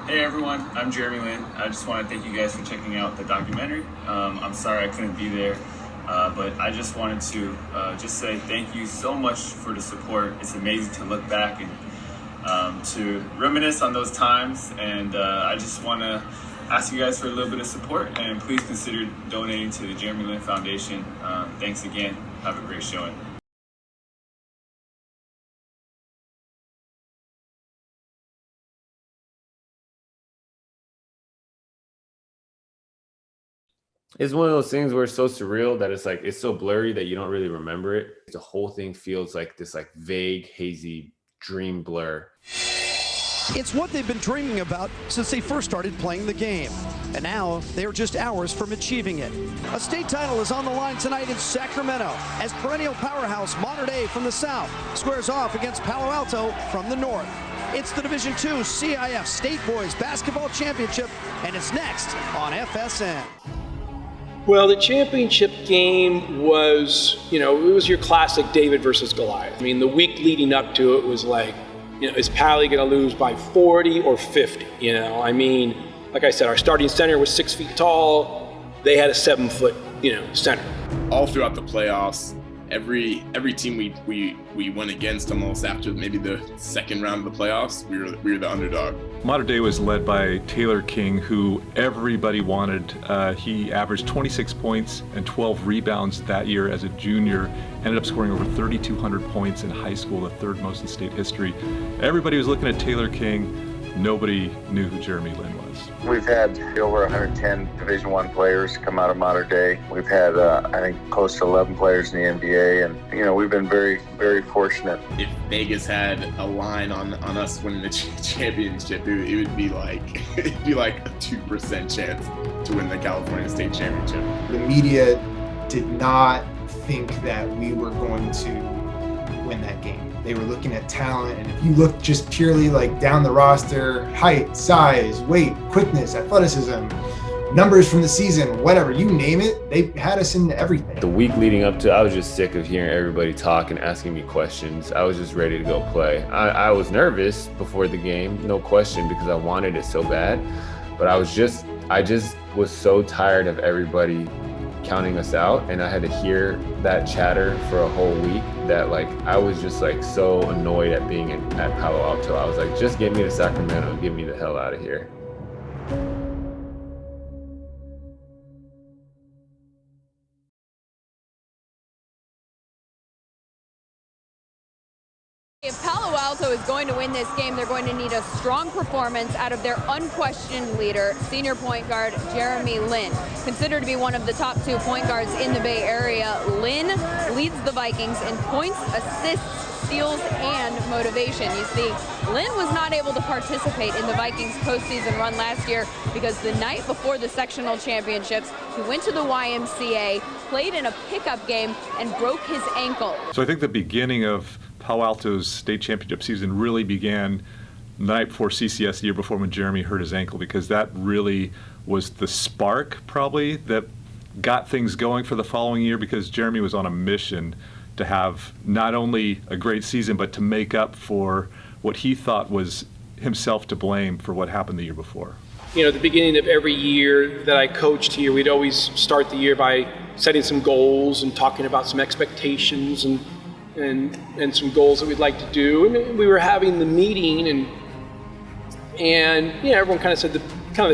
Hey everyone, I'm Jeremy Lin. I just want to thank you guys for checking out the documentary. I'm sorry I couldn't be there, but I just wanted to just say thank you so much for the support. It's amazing to look back and to reminisce on those times, and I just want to ask you guys for a little bit of support, and please consider donating to the Jeremy Lin Foundation. Thanks again. Have a great showing. It's one of those things where it's so surreal that it's so blurry that you don't really remember it. The whole thing feels like this vague, hazy dream blur. It's what they've been dreaming about since they first started playing the game. And now they're just hours from achieving it. A state title is on the line tonight in Sacramento as perennial powerhouse Mater Dei from the south squares off against Palo Alto from the north. It's the Division II CIF State Boys Basketball Championship, and it's next on FSN. Well, the championship game was, it was your classic David versus Goliath. I mean, the week leading up to it was like, is Pally going to lose by 40 or 50? I mean, like I said, our starting center was 6 feet tall. They had a 7 foot, center. All throughout the playoffs, every team we went against almost after maybe the second round of the playoffs, we were the underdog. Mater Dei was led by Taylor King, who everybody wanted. He averaged 26 points and 12 rebounds that year as a junior, ended up scoring over 3,200 points in high school, the third most in state history. Everybody was looking at Taylor King. Nobody knew who Jeremy Lin was. We've had over 110 Division I players come out of Mater Dei. We've had, I think, close to 11 players in the NBA, and we've been very, very fortunate. If Vegas had a line on us winning the championship, it would be like a 2% chance to win the California State Championship. The media did not think that we were going to win that game. They were looking at talent, and if you look just purely down the roster, height, size, weight, quickness, athleticism, numbers from the season, whatever, you name it, they had us in everything. The week leading up to, I was just sick of hearing everybody talk and asking me questions. I was just ready to go play. I was nervous before the game, no question, because I wanted it so bad, but I just was so tired of everybody counting us out, and I had to hear that chatter for a whole week that I was just so annoyed at being at Palo Alto. I was like, just get me to Sacramento, get me the hell out of here. If Palo Alto is going to win this game, they're going to need a strong performance out of their unquestioned leader, senior point guard Jeremy Lin. Considered to be one of the top 2 point guards in the Bay Area, Lin leads the Vikings in points, assists, steals, and motivation. You see, Lin was not able to participate in the Vikings postseason run last year because the night before the sectional championships, he went to the YMCA, played in a pickup game, and broke his ankle. So I think the beginning of Palo Alto's state championship season really began the night before CCS, the year before, when Jeremy hurt his ankle, because that really was the spark probably that got things going for the following year, because Jeremy was on a mission to have not only a great season, but to make up for what he thought was himself to blame for what happened the year before. At the beginning of every year that I coached here, we'd always start the year by setting some goals and talking about some expectations and some goals that we'd like to do. And we were having the meeting, and everyone kind of said the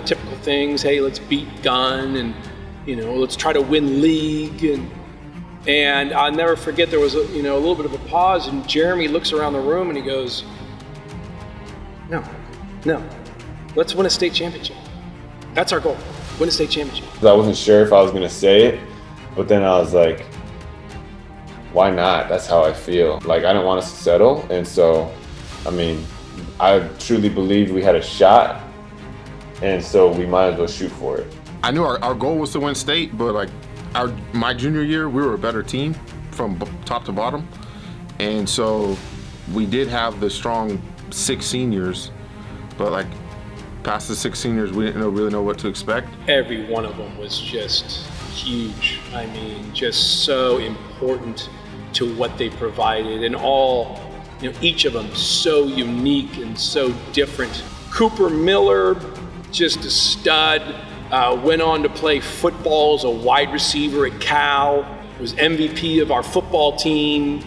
typical things. Hey, let's beat Gunn, and let's try to win league. And I'll never forget, there was a little bit of a pause, and Jeremy looks around the room and he goes, No, let's win a state championship. That's our goal. Win a state championship. I wasn't sure if I was going to say it, but then I was like, why not? That's how I feel. I don't want us to settle. And so, I truly believed we had a shot. And so we might as well shoot for it. I knew our goal was to win state, but my junior year, we were a better team from top to bottom. And so we did have the strong 6 seniors, but past the 6 seniors, we didn't really know what to expect. Every one of them was just huge. Just so important to what they provided, and all, each of them so unique and so different Cooper Miller, just a stud. Went on to play football as a wide receiver at Cal. Was MVP of our football team.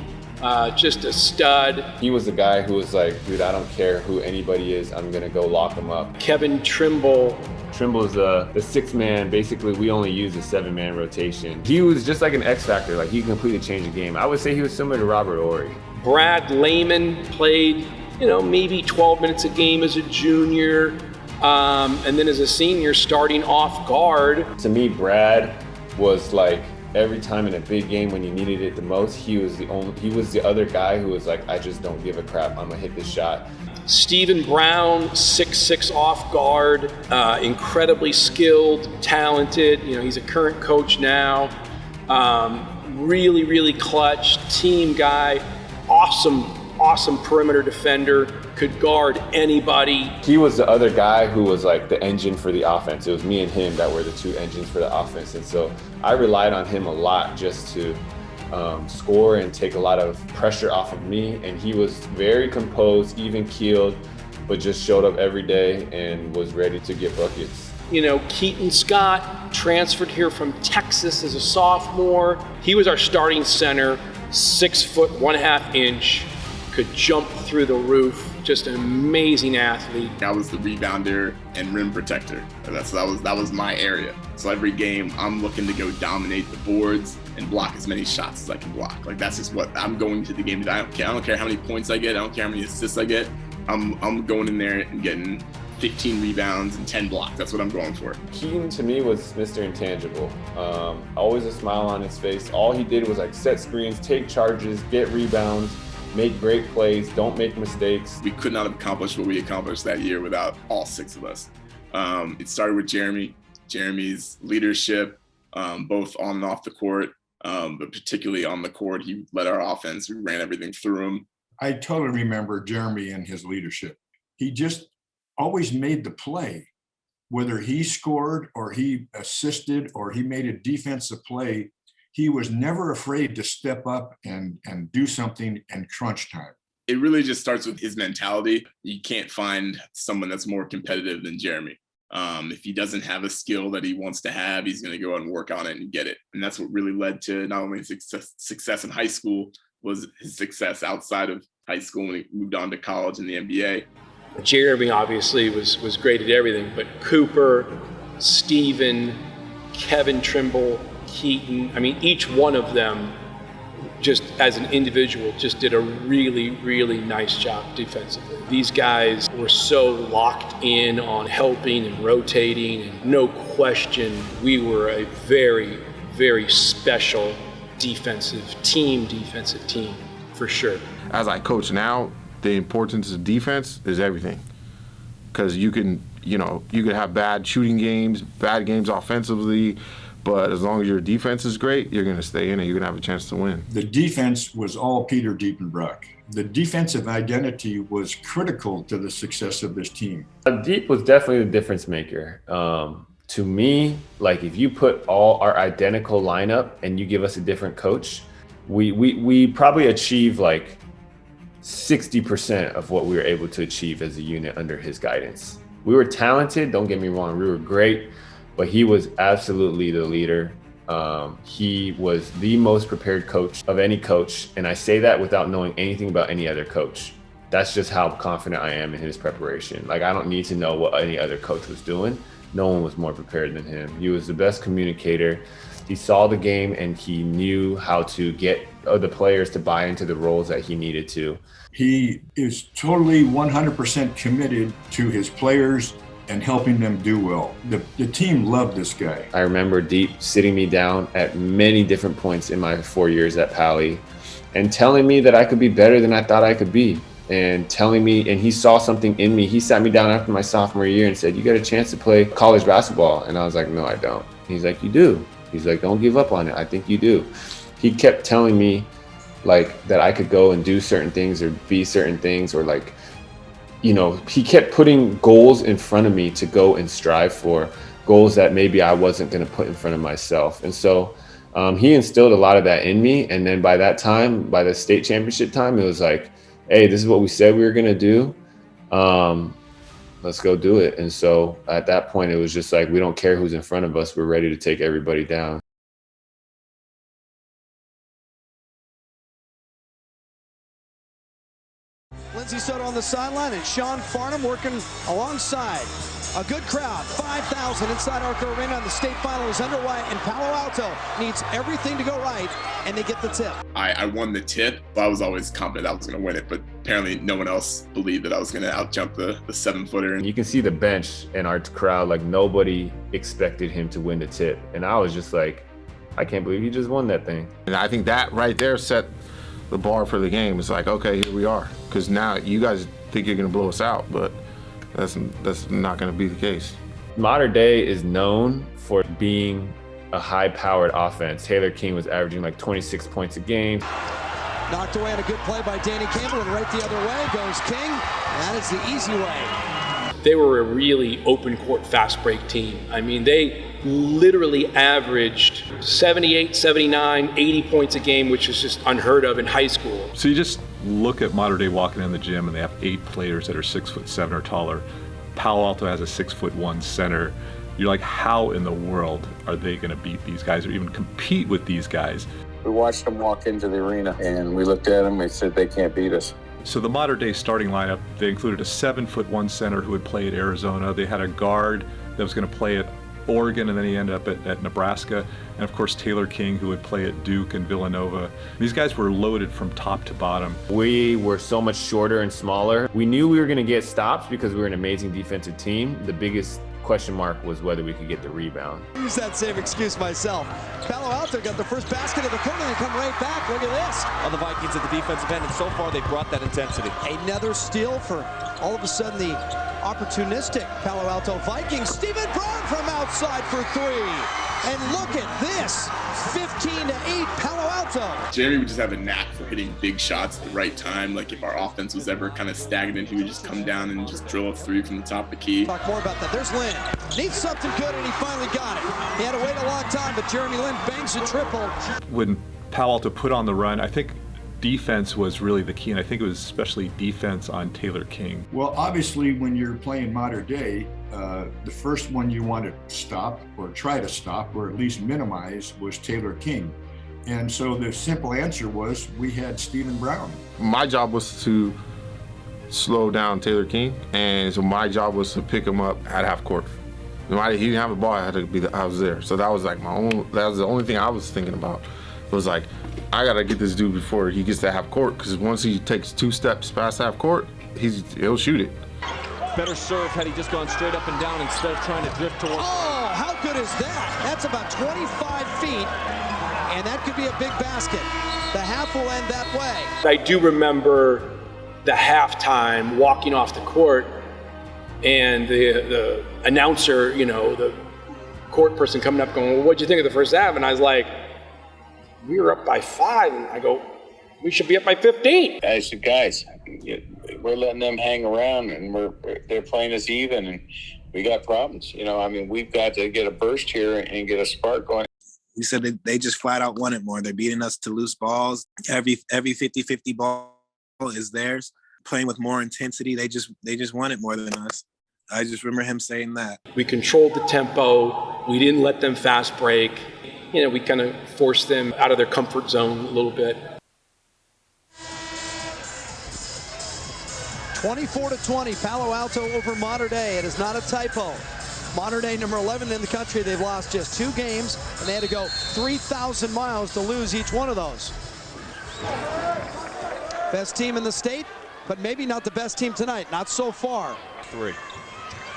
Just a stud. He was the guy who was like, dude, I don't care who anybody is, I'm gonna go lock him up. Kevin Trimble. Trimble is the sixth man. Basically, we only use a 7-man rotation. He was just like an X factor. Like, he completely changed the game. I would say he was similar to Robert Horry. Brad Lehman played, maybe 12 minutes a game as a junior, and then as a senior starting off guard. To me, Brad was like, every time in a big game when you needed it the most, he was the other guy who was like, I just don't give a crap, I'm gonna hit this shot. Stephen Brown, 6'6" off guard, incredibly skilled, talented. He's a current coach now. Really, really clutch, team guy, awesome perimeter defender, could guard anybody. He was the other guy who was like the engine for the offense. It was me and him that were the two engines for the offense. And so I relied on him a lot just to score and take a lot of pressure off of me. And he was very composed, even keeled, but just showed up every day and was ready to get buckets. Keaton Scott transferred here from Texas as a sophomore. He was our starting center, 6 foot 1/2 inch, could jump through the roof. Just an amazing athlete. I was the rebounder and rim protector. That was my area. So every game, I'm looking to go dominate the boards and block as many shots as I can block. Like, that's just what I'm going to the game. I don't care how many points I get. I don't care how many assists I get. I'm going in there and getting 15 rebounds and 10 blocks. That's what I'm going for. Keaton to me was Mr. Intangible. Always a smile on his face. All he did was like set screens, take charges, get rebounds, make great plays, don't make mistakes. We could not have accomplished what we accomplished that year without all 6 of us. It started with Jeremy. Jeremy's leadership, both on and off the court, but particularly on the court. He led our offense. We ran everything through him. I totally remember Jeremy and his leadership. He just always made the play. Whether he scored or he assisted or he made a defensive play, he was never afraid to step up and do something in crunch time. It really just starts with his mentality. You can't find someone that's more competitive than Jeremy. If he doesn't have a skill that he wants to have, he's going to go out and work on it and get it. And that's what really led to not only success in high school, was his success outside of high school when he moved on to college and the NBA. Jeremy obviously was great at everything, but Cooper, Steven, Kevin Trimble, Keaton, each one of them, just as an individual, just did a really, really nice job defensively. These guys were so locked in on helping and rotating, and no question, we were a very, very special defensive team, for sure. As I coach now, the importance of defense is everything. Because you can have bad shooting games, bad games offensively, but as long as your defense is great, you're going to stay in it. You're going to have a chance to win. The defense was all Peter Diepenbrock. The defensive identity was critical to the success of this team. Deep was definitely the difference maker. To me, like, if you put all our identical lineup and you give us a different coach, we probably achieve like 60% of what we were able to achieve as a unit under his guidance. We were talented, don't get me wrong, we were great, but he was absolutely the leader. He was the most prepared coach of any coach, and I say that without knowing anything about any other coach. That's just how confident I am in his preparation. Like, I don't need to know what any other coach was doing. No one was more prepared than him. He was the best communicator. He saw the game and he knew how to get the players to buy into the roles that he needed to. He is totally 100% committed to his players and helping them do well. The team loved this guy. I remember Deep sitting me down at many different points in my 4 years at Pally and telling me that I could be better than I thought I could be. And telling me, and he saw something in me. He sat me down after my sophomore year and said, "You got a chance to play college basketball." And I was like, "No, I don't." He's like, "You do." He's like, "Don't give up on it. I think you do." He kept telling me like that I could go and do certain things or be certain things, or like, he kept putting goals in front of me to go and strive for, goals that maybe I wasn't going to put in front of myself. And so he instilled a lot of that in me. And then by that time, by the state championship time, it was like, hey, this is what we said we were going to do. let's go do it. And so at that point, it was just like, we don't care who's in front of us. We're ready to take everybody down. Lindsey Soto on the sideline and Sean Farnham working alongside. A good crowd, 5,000 inside Arco Arena, and the state final is underway, and Palo Alto needs everything to go right, and they get the tip. I won the tip. I was always confident I was going to win it, but apparently no one else believed that I was going to outjump the 7-footer. And you can see the bench and our crowd, like nobody expected him to win the tip. And I was just like, I can't believe he just won that thing. And I think that right there set the bar for the game. It's like, okay, here we are. Because now you guys think you're going to blow us out, but that's not going to be the case. Mater Dei is known for being a high-powered offense. Taylor King was averaging like 26 points a game. Knocked away on a good play by Danny Campbell, and right the other way goes King. That is the easy way. They were a really open court fast break team. I mean, they literally averaged 78, 79, 80 points a game, which is just unheard of in high school. So you just look at Mater Dei walking in the gym and they have 8 players that are 6'7" or taller. Palo Alto has a 6'1" center. You're like, how in the world are they going to beat these guys or even compete with these guys? We watched them walk into the arena and we looked at them and said they can't beat us. So the Mater Dei starting lineup, they included a 7'1" center who would play at Arizona. They had a guard that was going to play at Oregon, and then he ended up at Nebraska. And of course, Taylor King, who would play at Duke and Villanova. These guys were loaded from top to bottom. We were so much shorter and smaller. We knew we were going to get stops because we were an amazing defensive team. The biggest question mark was whether we could get the rebound. Use that same excuse myself. Palo Alto got the first basket of the quarter and they come right back. Look at this. On the Vikings at the defensive end, and so far they brought that intensity. Another steal for all of a sudden the opportunistic Palo Alto Vikings. Stephen Brown from outside for 3. And look at this, 15-8 Palo Alto. Jeremy would just have a knack for hitting big shots at the right time. Like if our offense was ever kind of stagnant, he would just come down and just drill a 3 from the top of the key. Talk more about that. There's Lynn. Needs something good, and he finally got it. He had to wait a long time, but Jeremy Lin bangs a triple. When Palo Alto put on the run, I think defense was really the key, and I think it was especially defense on Taylor King. Well, obviously, when you're playing Mater Dei, the first one you want to stop or try to stop or at least minimize was Taylor King. And so the simple answer was we had Stephen Brown. My job was to slow down Taylor King, and so my job was to pick him up at half court. He didn't have the ball, I was there. So that was like that was the only thing I was thinking about. It was like, I gotta get this dude before he gets to half court, because once he takes 2 steps past half court, he'll shoot it. Better serve had he just gone straight up and down instead of trying to drift towards. Oh, how good is that? That's about 25 feet, and that could be a big basket. The half will end that way. I do remember the halftime walking off the court, and the announcer, the court person coming up going, well, what'd you think of the first half? And I was like, we were up by 5, and I go, we should be up by 15. I said, guys, we're letting them hang around, and they're playing us even, and we got problems. We've got to get a burst here and get a spark going. We said that they just flat out want it more. They're beating us to loose balls. Every 50-50 ball is theirs. Playing with more intensity, they just want it more than us. I just remember him saying that. We controlled the tempo. We didn't let them fast break. We kind of forced them out of their comfort zone a little bit. 24-20, Palo Alto over Mater Dei. It is not a typo. Mater Dei, number 11 in the country. They've lost just 2 games, and they had to go 3,000 miles to lose each one of those. Best team in the state, but maybe not the best team tonight. Not so far. 3.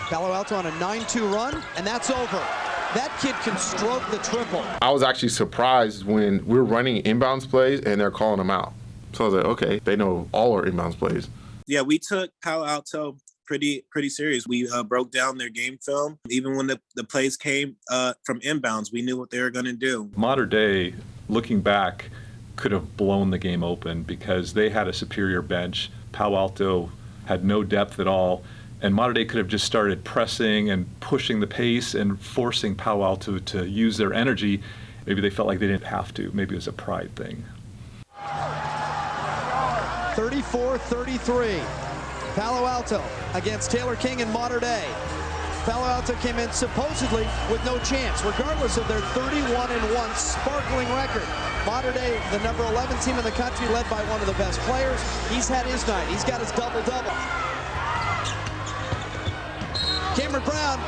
Palo Alto on a 9-2 run, and that's over. That kid can stroke the triple. I was actually surprised when we're running inbounds plays and they're calling them out. So I was like, okay, they know all our inbounds plays. Yeah, we took Palo Alto pretty serious. We broke down their game film. Even when the plays came from inbounds, we knew what they were going to do. Mater Dei, looking back, could have blown the game open because they had a superior bench. Palo Alto had no depth at all. And Mater Dei could have just started pressing and pushing the pace and forcing Palo Alto to use their energy. Maybe they felt like they didn't have to. Maybe it was a pride thing. 34-33. Palo Alto against Taylor King and Mater Dei. Palo Alto came in supposedly with no chance, regardless of their 31-1 sparkling record. Mater Dei, the number 11 team in the country, led by one of the best players. He's had his night. He's got his double-double. Cameron Brown,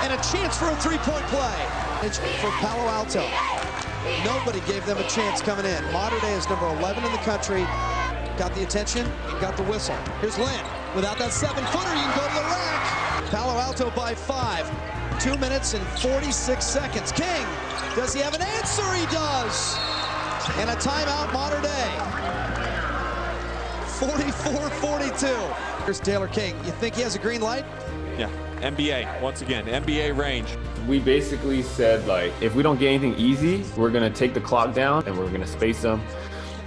and a chance for a three-point play. It's for Palo Alto. Nobody gave them a chance coming in. Mater Dei is number 11 in the country. Got the attention and got the whistle. Here's Lynn. Without that 7-footer, you can go to the rack. Palo Alto by 5. 2 minutes and 46 seconds. King, does he have an answer? He does. And a timeout, Mater Dei. 44-42. Here's Taylor King. You think he has a green light? Yeah, NBA, once again, NBA range. We basically said, like, if we don't get anything easy, we're going to take the clock down and we're going to space them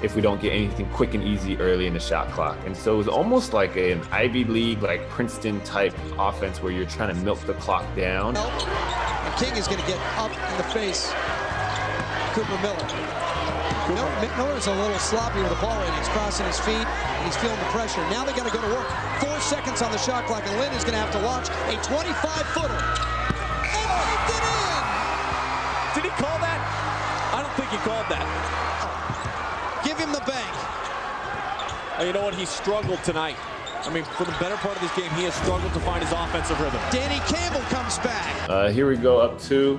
if we don't get anything quick and easy early in the shot clock. And so it was almost like an Ivy League, like Princeton type offense where you're trying to milk the clock down. And King is going to get up in the face. Cooper Miller. Miller's a little sloppy with the ball right. He's crossing his feet and he's feeling the pressure. Now they got to go to work. 4 seconds on the shot clock, and Lynn is going to have to launch a 25-footer. And baked it in! Did he call that? I don't think he called that. Give him the bank. You know what? He struggled tonight. I mean, for the better part of this game, he has struggled to find his offensive rhythm. Danny Campbell comes back. Here we go, up 2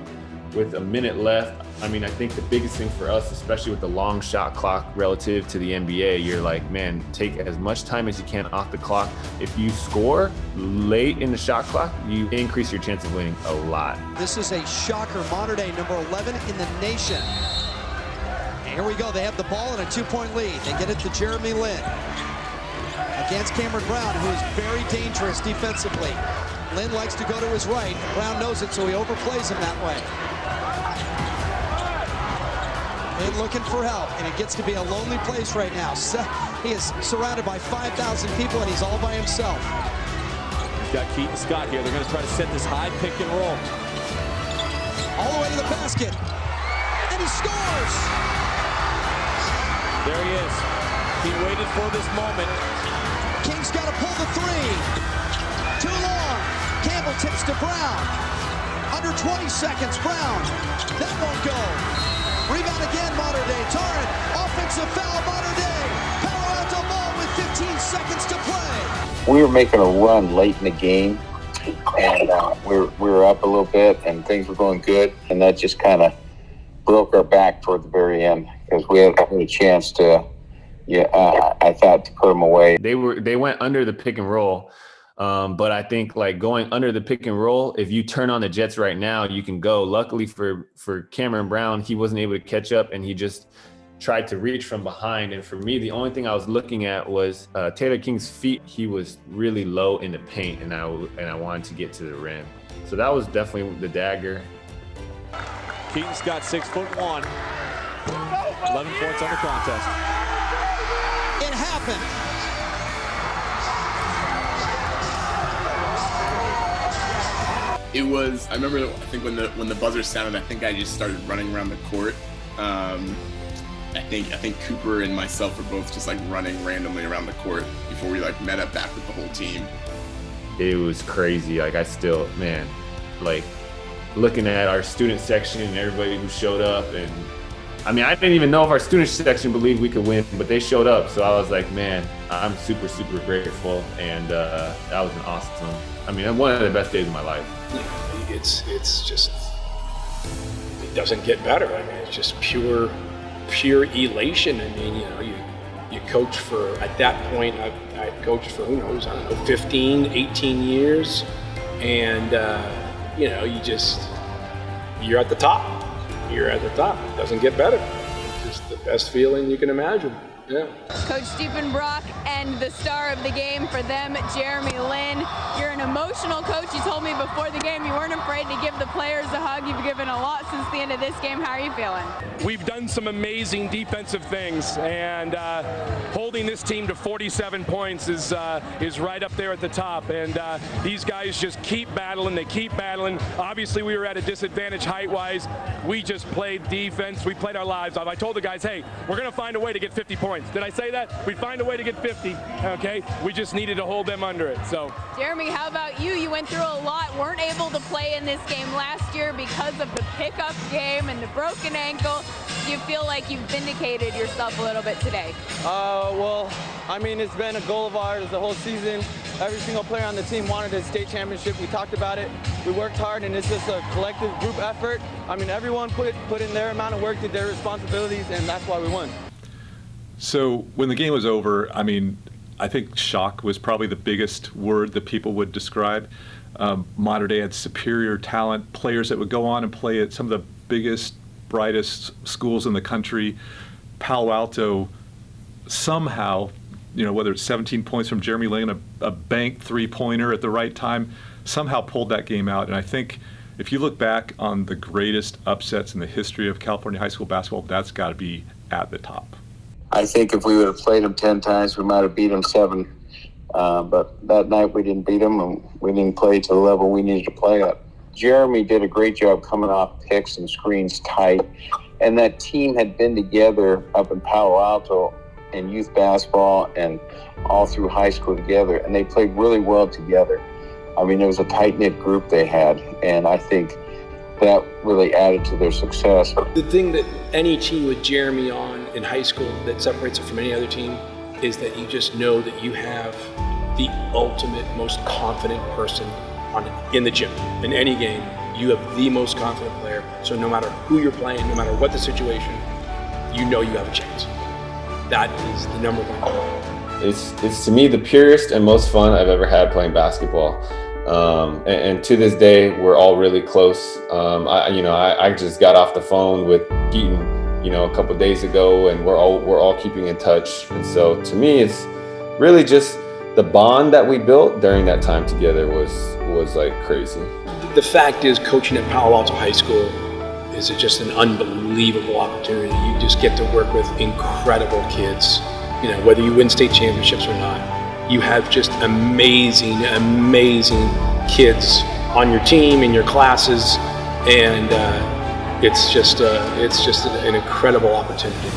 with a minute left. I mean, I think the biggest thing for us, especially with the long shot clock relative to the NBA, you're like, man, take as much time as you can off the clock. If you score late in the shot clock, you increase your chance of winning a lot. This is a shocker. Mater Dei, number 11 in the nation. And here we go. They have the ball and a 2-point lead. They get it to Jeremy Lin against Cameron Brown, who is very dangerous defensively. Lin likes to go to his right. Brown knows it, so he overplays him that way. And looking for help, and it gets to be a lonely place right now. He is surrounded by 5,000 people, and he's all by himself. He's got Keaton Scott here. They're going to try to set this high pick and roll. All the way to the basket, and he scores! There he is. He waited for this moment. King's got to pull the three. Too long. Campbell tips to Brown. Under 20 seconds, Brown. That won't go. Rebound again, Mater Dei. Torrent, offensive foul, Mater Dei. Palo Alto ball with 15 seconds to play. We were making a run late in the game, and we were up a little bit, and things were going good, and that just kind of broke our back toward the very end because we had a chance to, I thought, to put them away. They went under the pick and roll. But I think like going under the pick and roll, if you turn on the Jets right now, you can go. Luckily for Cameron Brown, he wasn't able to catch up and he just tried to reach from behind. And for me, the only thing I was looking at was Taylor King's feet. He was really low in the paint and I wanted to get to the rim. So that was definitely the dagger. Keaton Scott, 6'1", 11 points on the contest. It happened. It was. I remember. I think when the buzzer sounded, I think I just started running around the court. I think Cooper and myself were both just like running randomly around the court before we like met up back with the whole team. It was crazy. Like I still, man, like looking at our student section and everybody who showed up, and I mean, I didn't even know if our student section believed we could win, but they showed up. So I was like, man, I'm super, super grateful, and that was an awesome. I mean, one of the best days of my life. It's just, it doesn't get better. I mean, it's just pure elation. I mean, you coach for, at that point, I coached for, who knows, I don't know, 15, 18 years. And, you're at the top. You're at the top. It doesn't get better. It's just the best feeling you can imagine. Yeah. Coach Stephen Brock and the star of the game for them, Jeremy Lin. You're an emotional coach. You told me before the game you weren't afraid to give the players a hug. You've given a lot since the end of this game. How are you feeling? We've done some amazing defensive things, and holding this team to 47 points is right up there at the top. And these guys just keep battling. They keep battling. Obviously, we were at a disadvantage height-wise. We just played defense. We played our lives off. I told the guys, hey, we're going to find a way to get 50 points. points. Did I say that? We'd find a way to get 50, okay? We just needed to hold them under it, so. Jeremy, how about you? You went through a lot, weren't able to play in this game last year because of the pickup game and the broken ankle. Do you feel like you've vindicated yourself a little bit today? Well, I mean, it's been a goal of ours the whole season. Every single player on the team wanted a state championship. We talked about it. We worked hard, and it's just a collective group effort. I mean, everyone put in their amount of work, did their responsibilities, and that's why we won. So when the game was over, I mean, I think shock was probably the biggest word that people would describe. Mater Dei had superior talent, players that would go on and play at some of the biggest, brightest schools in the country. Palo Alto somehow, whether it's 17 points from Jeremy Lin, a banked three-pointer at the right time, somehow pulled that game out. And I think if you look back on the greatest upsets in the history of California high school basketball, that's got to be at the top. I think if we would have played them 10 times, we might have beat them 7. But that night we didn't beat them, and we didn't play to the level we needed to play at. Jeremy did a great job coming off picks and screens tight. And that team had been together up in Palo Alto in youth basketball and all through high school together. And they played really well together. I mean, it was a tight-knit group they had. And I think that really added to their success. The thing that any team with Jeremy on in high school that separates it from any other team is that you just know that you have the ultimate, most confident person in the gym. In any game, you have the most confident player. So no matter who you're playing, no matter what the situation, you know you have a chance. That is the number one goal. It's to me the purest and most fun I've ever had playing basketball. And to this day, we're all really close. I just got off the phone with Keaton, a couple of days ago, and we're all keeping in touch. And so to me, it's really just the bond that we built during that time together was like crazy. The fact is, coaching at Palo Alto High School is just an unbelievable opportunity. You just get to work with incredible kids. Whether you win state championships or not, you have just amazing kids on your team, in your classes, and it's just an incredible opportunity.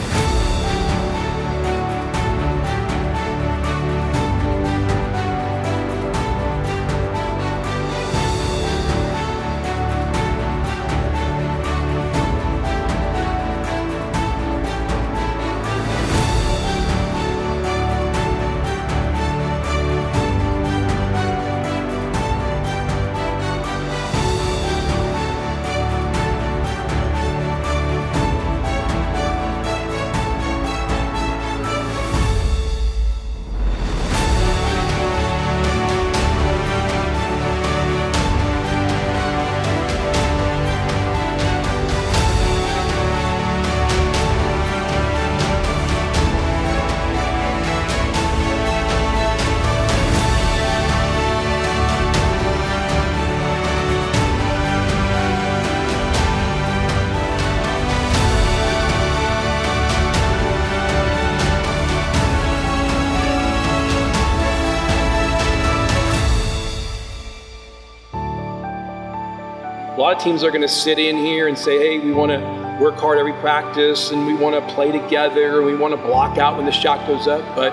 A lot of teams are going to sit in here and say, hey, we want to work hard every practice and we want to play together and we want to block out when the shot goes up. But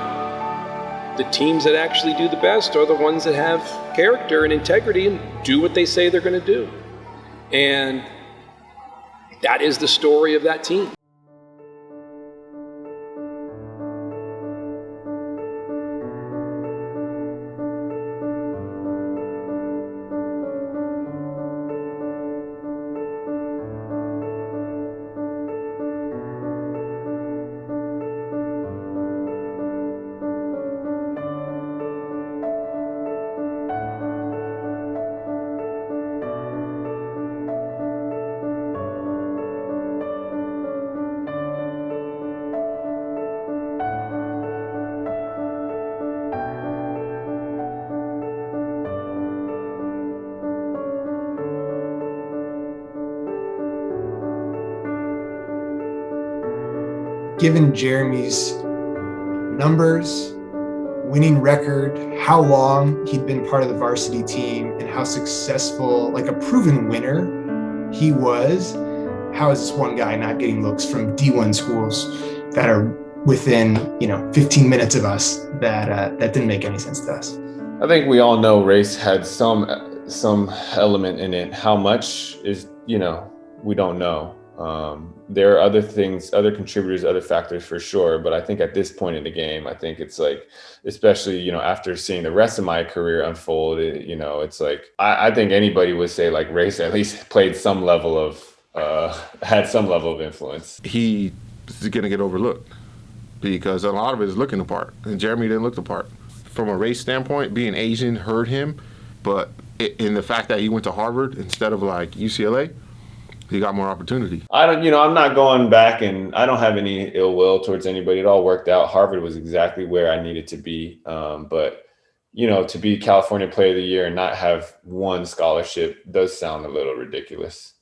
the teams that actually do the best are the ones that have character and integrity and do what they say they're going to do. And that is the story of that team. Given Jeremy's numbers, winning record, how long he'd been part of the varsity team, and how successful, like a proven winner he was, how is this one guy not getting looks from D1 schools that are within 15 minutes of us that didn't make any sense to us. I think we all know race had some element in it. How much is, we don't know. There are other things, other contributors, other factors for sure. But I think at this point in the game, I think it's like, especially, after seeing the rest of my career unfold, it's like, I think anybody would say like race at least played some level of, had some level of influence. He is going to get overlooked because a lot of it is looking the part, and Jeremy didn't look the part. From a race standpoint, being Asian hurt him, but in the fact that he went to Harvard instead of like UCLA, he got more opportunity. I'm not going back, and I don't have any ill will towards anybody. It all worked out. Harvard was exactly where I needed to be. But to be California Player of the Year and not have one scholarship does sound a little ridiculous.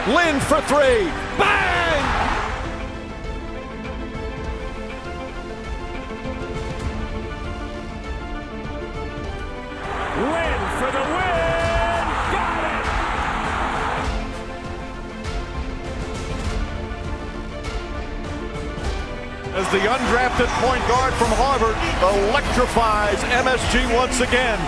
Lynn for three. Bang! Lynn for the win. Got it! As the undrafted point guard from Harvard electrifies MSG once again.